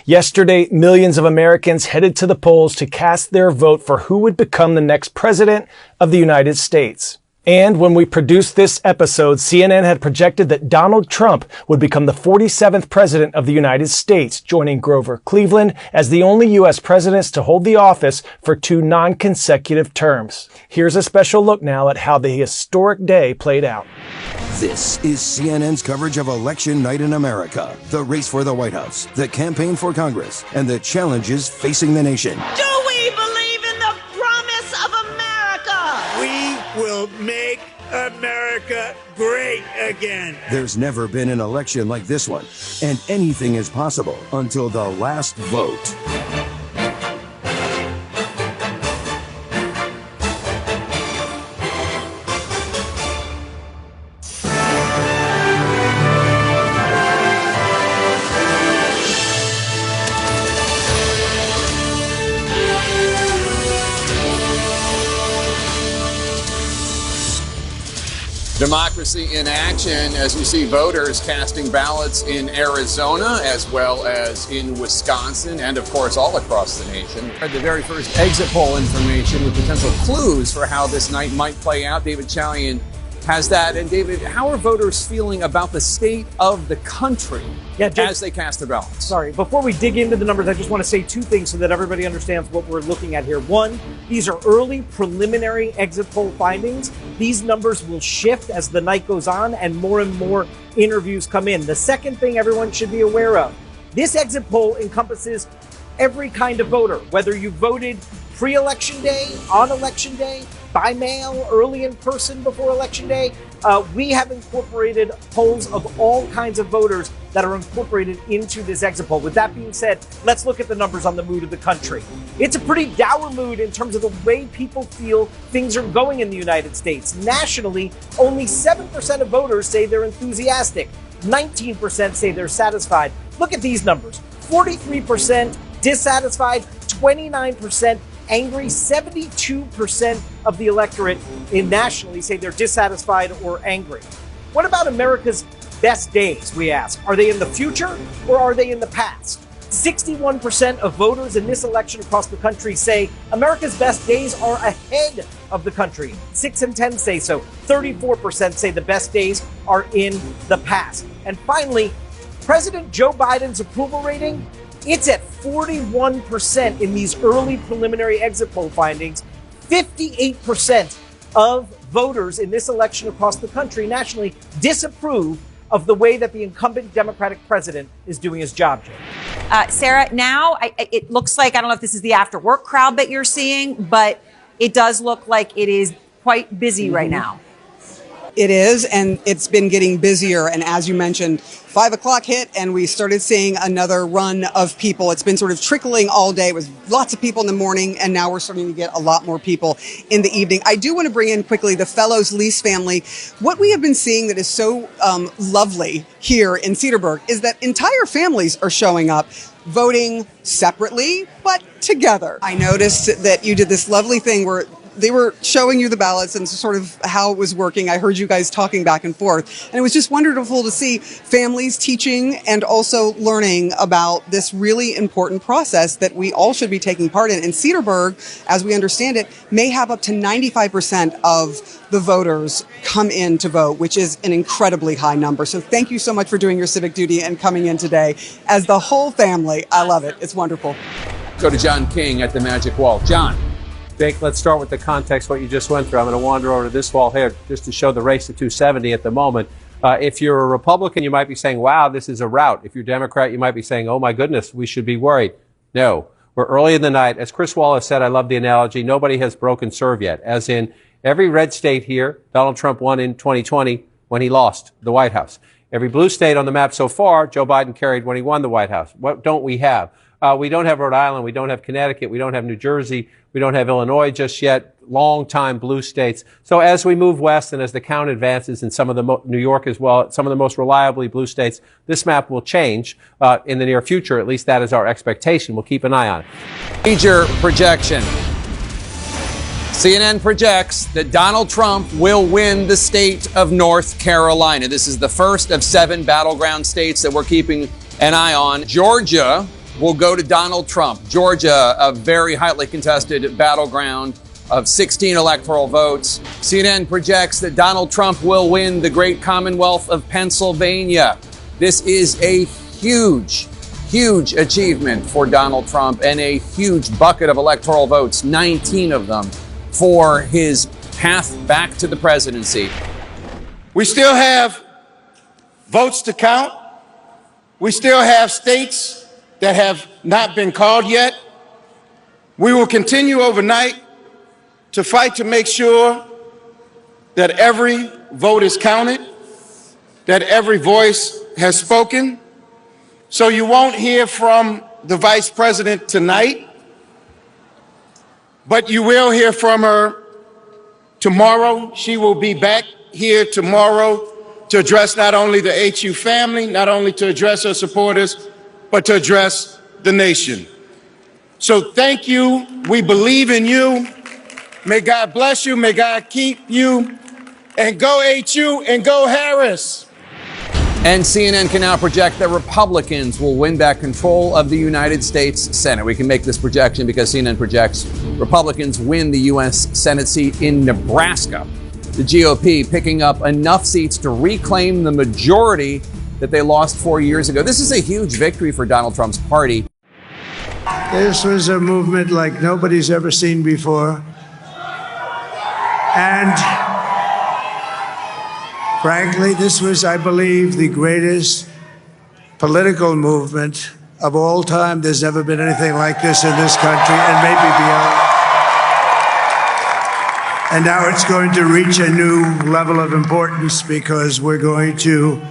Yesterday, millions of Americans headed to the polls to cast their vote for who would become the next president of the United States. And when we produced this episode, CNN had projected that Donald Trump would become the 47th president of the United States, joining Grover Cleveland as the only U.S. presidents to hold the office for 2 non-consecutive terms. Here's a special look now at how the historic day played out. This is CNN's coverage of Election Night in America, the race for the White House, the campaign for Congress, and the challenges facing the nation. Do we believe in the promise of America? We will make America great again. There's never been an election like this one, and anything is possible until the last vote. Democracy in action as we see voters casting ballots in Arizona as well as in Wisconsin and, of course, all across the nation. The very first exit poll information with potential clues for how this night might play out. David Chalian has that. And David, how are voters feeling about the state of the country as they cast their ballots? Sorry, before we dig into the numbers, I just want to say 2 things so that everybody understands what we're looking at here. 1, these are early preliminary exit poll findings. These numbers will shift as the night goes on and more interviews come in. The second thing everyone should be aware of, this exit poll encompasses every kind of voter, whether you voted pre-election day, on election day, by mail, early in person before election day. We have incorporated polls of all kinds of voters that are incorporated into this exit poll. With that being said, let's look at the numbers on the mood of the country. It's a pretty dour mood in terms of the way people feel things are going in the United States. Nationally, only 7% of voters say they're enthusiastic. 19% say they're satisfied. Look at these numbers. 43% dissatisfied, 29% angry. 72% of the electorate nationally say they're dissatisfied or angry. What about America's best days, we ask? Are they in the future or are they in the past? 61% of voters in this election across the country say America's best days are ahead of the country. 6 in 10 say so. 34% say the best days are in the past. And finally, President Joe Biden's approval rating, it's at 41% in these early preliminary exit poll findings. 58% of voters in this election across the country nationally disapprove of the way that the incumbent Democratic president is doing his job. Sarah, now it looks like, I don't know if this is the after work crowd that you're seeing, but it does look like it is quite busy right now. It is, and it's been getting busier. And as you mentioned, 5 o'clock hit and we started seeing another run of people. It's been sort of trickling all day. It was lots of people in the morning, and now we're starting to get a lot more people in the evening. I do want to bring in quickly the Fellows Lease family. What we have been seeing that is so lovely here in Cedarburg is that entire families are showing up, voting separately, but together. I noticed that you did this lovely thing where they were showing you the ballots and sort of how it was working. I heard you guys talking back and forth. And it was just wonderful to see families teaching and also learning about this really important process that we all should be taking part in. And Cedarburg, as we understand it, may have up to 95% of the voters come in to vote, which is an incredibly high number. So thank you so much for doing your civic duty and coming in today as the whole family. I love it. It's wonderful. Go to John King at the Magic Wall. John. Jake, let's start with the context, what you just went through. I'm going to wander over to this wall here just to show the race to 270 at the moment. If you're a Republican, you might be saying, wow, this is a rout. If you're a Democrat, you might be saying, oh, my goodness, we should be worried. No, we're early in the night. As Chris Wallace said, I love the analogy, nobody has broken serve yet. As in, every red state here, Donald Trump won in 2020 when he lost the White House. Every blue state on the map so far, Joe Biden carried when he won the White House. What don't we have? We don't have Rhode Island. We don't have Connecticut. We don't have New Jersey. We don't have Illinois just yet. Long-time blue states. So as we move west and as the count advances in some of the New York as well, some of the most reliably blue states, this map will change in the near future. At least that is our expectation. We'll keep an eye on it. Major projection. CNN projects that Donald Trump will win the state of North Carolina. This is the first of 7 battleground states that we're keeping an eye on. Georgia will go to Donald Trump. Georgia, a very highly contested battleground of 16 electoral votes. CNN projects that Donald Trump will win the great Commonwealth of Pennsylvania. This is a huge achievement for Donald Trump and a huge bucket of electoral votes, 19 of them, for his path back to the presidency. We still have votes to count. We still have states that have not been called yet. We will continue overnight to fight to make sure that every vote is counted, that every voice has spoken. So you won't hear from the vice president tonight, but you will hear from her tomorrow. She will be back here tomorrow to address not only the HU family, not only to address her supporters, but to address the nation. So thank you. We believe in you. May God bless you. May God keep you. And go HU and go Harris. And CNN can now project that Republicans will win back control of the United States Senate. We can make this projection because CNN projects Republicans win the U.S. Senate seat in Nebraska. The GOP picking up enough seats to reclaim the majority that they lost 4 years ago. This is a huge victory for Donald Trump's party. This was a movement like nobody's ever seen before. And frankly, this was, I believe, the greatest political movement of all time. There's never been anything like this in this country and maybe beyond. And now it's going to reach a new level of importance because we're going to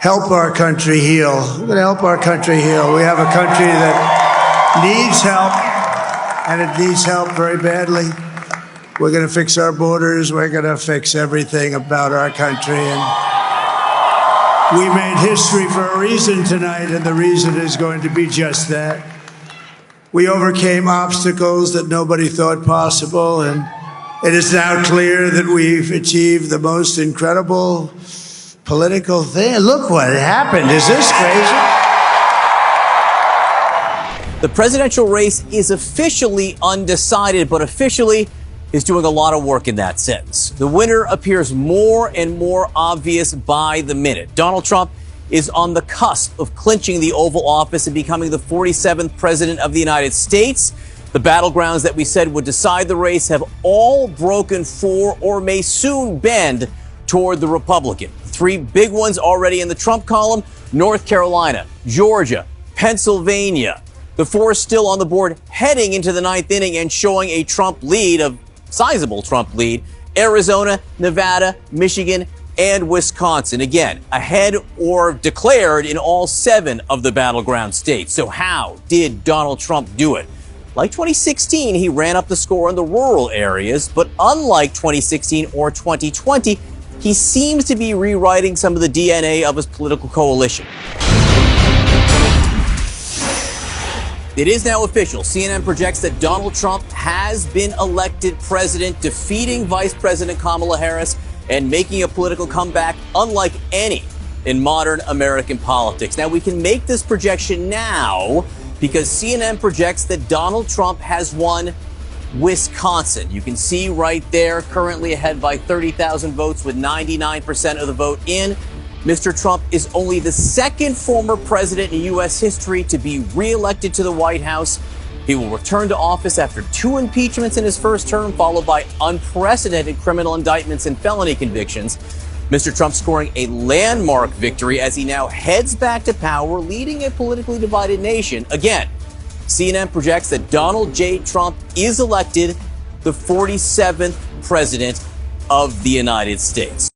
help our country heal. We're going to help our country heal. We have a country that needs help, and it needs help very badly. We're going to fix our borders. We're going to fix everything about our country. And we made history for a reason tonight, and the reason is going to be just that. We overcame obstacles that nobody thought possible, and it is now clear that we've achieved the most incredible political thing. Look what happened. Is this crazy? The presidential race is officially undecided, but officially is doing a lot of work in that sense. The winner appears more and more obvious by the minute. Donald Trump is on the cusp of clinching the Oval Office and becoming the 47th president of the United States. The battlegrounds that we said would decide the race have all broken for or may soon bend toward the Republican. 3 big ones already in the Trump column: North Carolina, Georgia, Pennsylvania. The 4 still on the board heading into the 9th inning and showing a Trump lead, a sizable Trump lead: Arizona, Nevada, Michigan, and Wisconsin. Again, ahead or declared in all 7 of the battleground states. So how did Donald Trump do it? Like 2016, he ran up the score in the rural areas, but unlike 2016 or 2020, he seems to be rewriting some of the DNA of his political coalition. It is now official. CNN projects that Donald Trump has been elected president, defeating Vice President Kamala Harris and making a political comeback unlike any in modern American politics. Now, we can make this projection now because CNN projects that Donald Trump has won Wisconsin. You can see right there, currently ahead by 30,000 votes with 99% of the vote in. Mr. Trump is only the 2nd former president in U.S. history to be reelected to the White House. He will return to office after 2 impeachments in his first term, followed by unprecedented criminal indictments and felony convictions. Mr. Trump scoring a landmark victory as he now heads back to power, leading a politically divided nation. Again, CNN projects that Donald J. Trump is elected the 47th president of the United States.